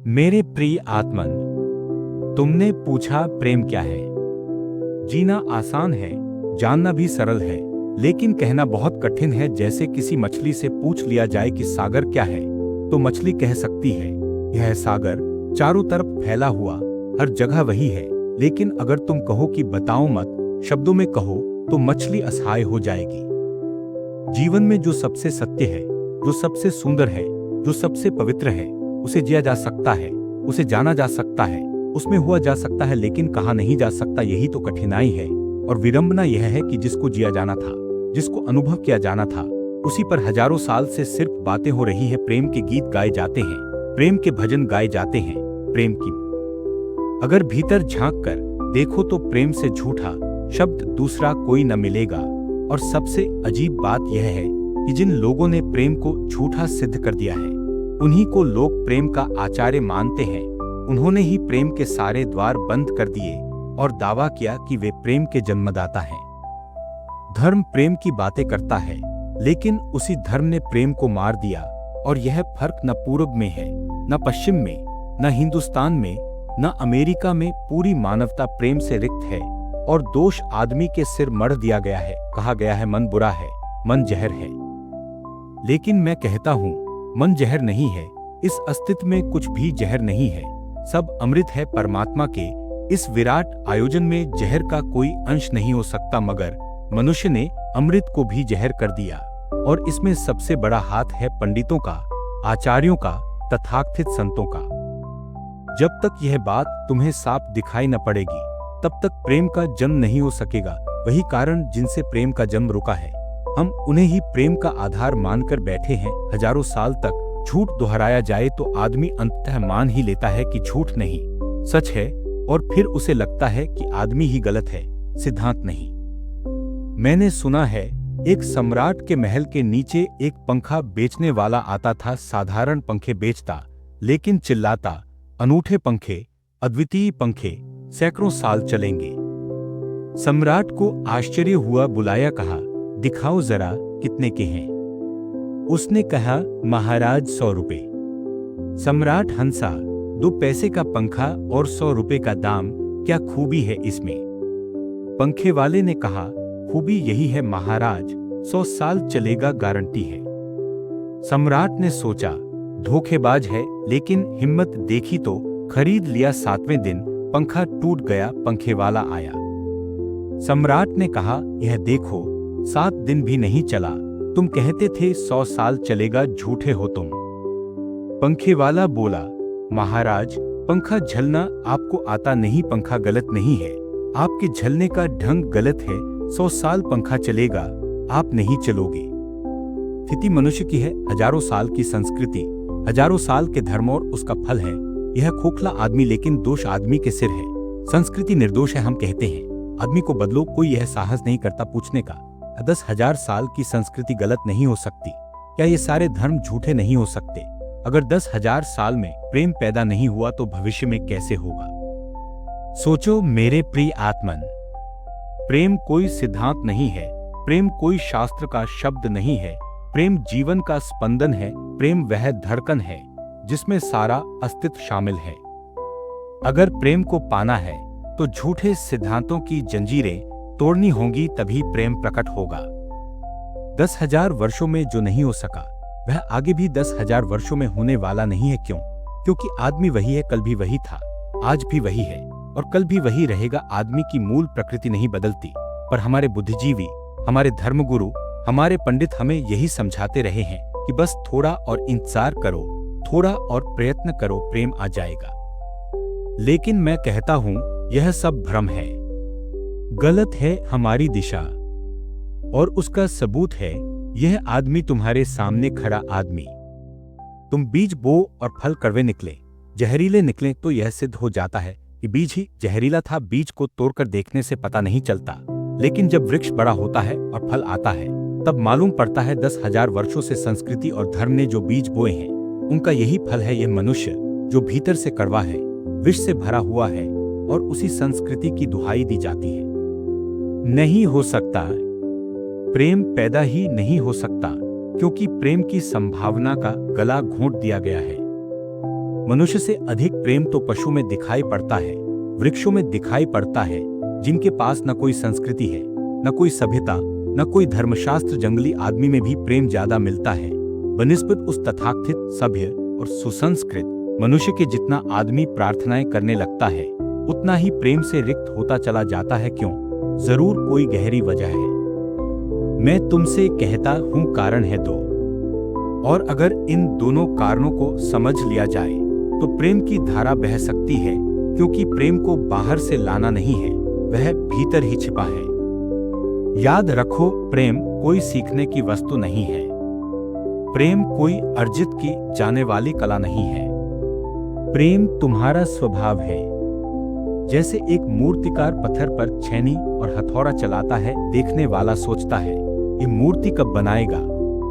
मेरे प्रिय आत्मन, तुमने पूछा प्रेम क्या है। जीना आसान है, जानना भी सरल है, लेकिन कहना बहुत कठिन है। जैसे किसी मछली से पूछ लिया जाए कि सागर क्या है, तो मछली कह सकती है, यह है सागर, चारों तरफ फैला हुआ, हर जगह वही है। लेकिन अगर तुम कहो कि बताओ मत, शब्दों में कहो, तो मछली असहाय हो जाएगी। जीवन में जो सबसे सत्य है, जो सबसे सुंदर है, जो सबसे पवित्र है, उसे जिया जा सकता है, उसे जाना जा सकता है, उसमें हुआ जा सकता है, लेकिन कहा नहीं जा सकता। यही तो कठिनाई है और विडंबना यह है कि जिसको जिया जाना था, जिसको अनुभव किया जाना था, उसी पर हजारों साल से सिर्फ बातें हो रही है। प्रेम के गीत गाए जाते हैं, प्रेम के भजन गाए जाते हैं, प्रेम की। अगर भीतर झांक कर देखो तो प्रेम से झूठा शब्द दूसरा कोई न मिलेगा। और सबसे अजीब बात यह है कि जिन लोगों ने प्रेम को झूठा सिद्ध कर दिया है, उन्हीं को लोग प्रेम का आचार्य मानते हैं। उन्होंने ही प्रेम के सारे द्वार बंद कर दिए और दावा किया कि वे प्रेम के जन्मदाता हैं। धर्म प्रेम की बातें करता है, लेकिन उसी धर्म ने प्रेम को मार दिया। और यह फर्क न पूर्व में है, न पश्चिम में, न हिंदुस्तान में, न अमेरिका में। पूरी मानवता प्रेम से रिक्त है और दोष आदमी के सिर मढ़ दिया गया है। कहा गया है मन बुरा है, मन जहर है। लेकिन मैं कहता हूं, मन जहर नहीं है। इस अस्तित्व में कुछ भी जहर नहीं है, सब अमृत है। परमात्मा के इस विराट आयोजन में जहर का कोई अंश नहीं हो सकता, मगर मनुष्य ने अमृत को भी जहर कर दिया। और इसमें सबसे बड़ा हाथ है पंडितों का, आचार्यों का, तथाकथित संतों का। जब तक यह बात तुम्हें साफ दिखाई न पड़ेगी, तब तक प्रेम का जन्म नहीं हो सकेगा। वही कारण जिनसे प्रेम का जन्म रुका है, हम उन्हें ही प्रेम का आधार मानकर बैठे हैं। हजारों साल तक झूठ दोहराया जाए तो आदमी अंततः मान ही लेता है कि झूठ नहीं, सच है। और फिर उसे लगता है कि आदमी ही गलत है, सिद्धांत नहीं। मैंने सुना है, एक सम्राट के महल के नीचे एक पंखा बेचने वाला आता था। साधारण पंखे बेचता, लेकिन चिल्लाता, अनूठे पंखे, अद्वितीय पंखे सैकड़ों साल चलेंगे। सम्राट को आश्चर्य हुआ, बुलाया, कहा, दिखाओ जरा कितने के हैं। उसने कहा, महाराज 100 रुपए। सम्राट हंसा, 2 पैसे का पंखा और 100 रुपए का दाम, क्या खूबी है इसमें। पंखे वाले ने कहा, खूबी यही है महाराज, 100 साल चलेगा, गारंटी है। सम्राट ने सोचा, धोखेबाज है, लेकिन हिम्मत देखी तो खरीद लिया। 7वें दिन पंखा टूट गया। पंखे वाला आया। सम्राट ने कहा, यह देखो, 7 दिन भी नहीं चला, तुम कहते थे 100 साल चलेगा, झूठे हो तुम। पंखे वाला बोला, महाराज, पंखा झलना आपको आता नहीं, पंखा गलत नहीं है, आपके झलने का ढंग गलत है। 100 साल पंखा चलेगा, आप नहीं चलोगे। स्थिति मनुष्य की है, हजारों साल की संस्कृति, हजारों साल के धर्म और उसका फल है यह खोखला आदमी। लेकिन दोष आदमी के सिर है, संस्कृति निर्दोष है। हम कहते हैं आदमी को बदलो, कोई यह साहस नहीं करता पूछने का। 10,000 साल की संस्कृति गलत नहीं हो सकती? क्या ये सारे धर्म झूठे नहीं हो सकते? अगर 10,000 साल में प्रेम पैदा नहीं हुआ तो भविष्य में कैसे होगा? सोचो मेरे प्रिय आत्मन, प्रेम कोई सिद्धांत नहीं है, प्रेम कोई शास्त्र का शब्द नहीं है। प्रेम जीवन का स्पंदन है। प्रेम वह धड़कन है जिसमें सारा अस्तित्व शामिल है। अगर प्रेम को पाना है तो झूठे सिद्धांतों की जंजीरें तोड़नी होंगी, तभी प्रेम प्रकट होगा। 10,000 वर्षों में जो नहीं हो सका, वह आगे भी 10,000 वर्षों में होने वाला नहीं है। क्यों? क्योंकि आदमी वही है, कल भी वही था, आज भी वही है और कल भी वही रहेगा। आदमी की मूल प्रकृति नहीं बदलती, पर हमारे बुद्धिजीवी, हमारे धर्मगुरु, हमारे पंडित हमें यही समझाते रहे हैं कि बस थोड़ा और इंतजार करो, थोड़ा और प्रयत्न करो, प्रेम आ जाएगा। लेकिन मैं कहता हूं, यह सब भ्रम है, गलत है हमारी दिशा। और उसका सबूत है यह आदमी, तुम्हारे सामने खड़ा आदमी। तुम बीज बो और फल कड़वे निकले, जहरीले निकले तो यह सिद्ध हो जाता है कि बीज ही जहरीला था। बीज को तोड़कर देखने से पता नहीं चलता, लेकिन जब वृक्ष बड़ा होता है और फल आता है, तब मालूम पड़ता है। 10,000 वर्षों से संस्कृति और धर्म ने जो बीज बोए हैं, उनका यही फल है। यह मनुष्य जो भीतर से कड़वा है, विष से भरा हुआ है, और उसी संस्कृति की दुहाई दी जाती है। नहीं हो सकता, प्रेम पैदा ही नहीं हो सकता, क्योंकि प्रेम की संभावना का गला घोंट दिया गया है। मनुष्य से अधिक प्रेम तो पशु में दिखाई पड़ता है, वृक्षों में दिखाई पड़ता है, जिनके पास न कोई संस्कृति है, न कोई सभ्यता, न कोई धर्मशास्त्र। जंगली आदमी में भी प्रेम ज्यादा मिलता है बनिस्बत उस तथाकथित सभ्य और सुसंस्कृत मनुष्य के। जितना आदमी प्रार्थनाएं करने लगता है, उतना ही प्रेम से रिक्त होता चला जाता है। क्यों? जरूर कोई गहरी वजह है। मैं तुमसे कहता हूं कारण है दो, और अगर इन दोनों कारणों को समझ लिया जाए तो प्रेम की धारा बह सकती है, क्योंकि प्रेम को बाहर से लाना नहीं है, वह भीतर ही छिपा है। याद रखो, प्रेम कोई सीखने की वस्तु नहीं है। प्रेम कोई अर्जित की जाने वाली कला नहीं है। प्रेम तुम्हारा स्वभाव है। जैसे एक मूर्तिकार पत्थर पर छेनी और हथौड़ा चलाता है, देखने वाला सोचता है ये मूर्ति कब बनाएगा,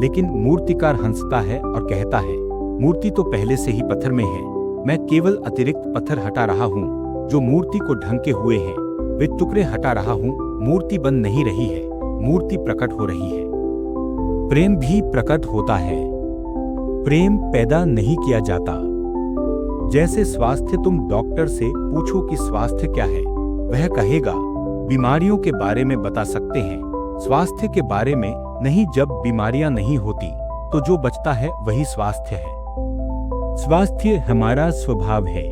लेकिन मूर्तिकार हंसता है और कहता है मूर्ति तो पहले से ही पत्थर में है, मैं केवल अतिरिक्त पत्थर हटा रहा हूँ जो मूर्ति को ढंके हुए हैं, वे टुकड़े हटा रहा हूँ। मूर्ति बन नहीं रही है, मूर्ति प्रकट हो रही है। प्रेम भी प्रकट होता है, प्रेम पैदा नहीं किया जाता। जैसे स्वास्थ्य, तुम डॉक्टर से पूछो कि स्वास्थ्य क्या है, वह कहेगा बीमारियों के बारे में बता सकते हैं, स्वास्थ्य के बारे में नहीं। जब बीमारियां नहीं होती तो जो बचता है वही स्वास्थ्य है। स्वास्थ्य हमारा स्वभाव है,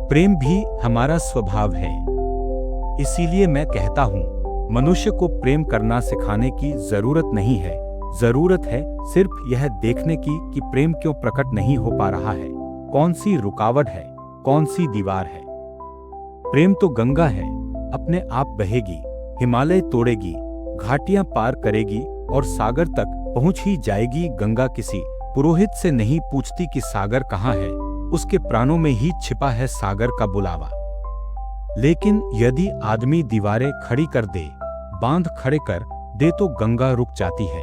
प्रेम भी हमारा स्वभाव है। इसीलिए मैं कहता हूं, मनुष्य को प्रेम करना सिखाने की जरूरत नहीं है। जरूरत है सिर्फ यह देखने की कि प्रेम क्यों प्रकट नहीं हो पा रहा है, कौन सी रुकावट है, कौन सी दीवार है। प्रेम तो गंगा है, अपने आप बहेगी, हिमालय तोड़ेगी, घाटियां पार करेगी और सागर तक पहुंच ही जाएगी। गंगा किसी पुरोहित से नहीं पूछती कि सागर कहाँ है, उसके प्राणों में ही छिपा है सागर का बुलावा। लेकिन यदि आदमी दीवारें खड़ी कर दे, बांध खड़े कर दे, तो गंगा रुक जाती है।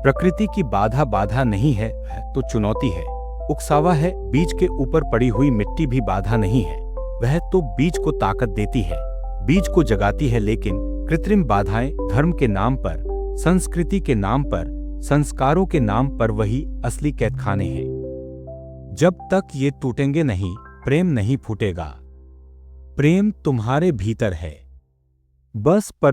प्रकृति की बाधा नहीं है तो चुनौती है। उकसावा है, बीज के ऊपर पड़ी हुई मिट्टी भी बाधा नहीं है, वह तो बीज को ताकत देती है, बीज को जगाती है। लेकिन कृत्रिम बाधाएं धर्म के नाम पर, संस्कृति के नाम पर, संस्कारों के नाम पर वही असली कैदखाने हैं। जब तक ये टूटेंगे नहीं, प्रेम नहीं फूटेगा। प्रेम तुम्हारे भीतर है, बस पर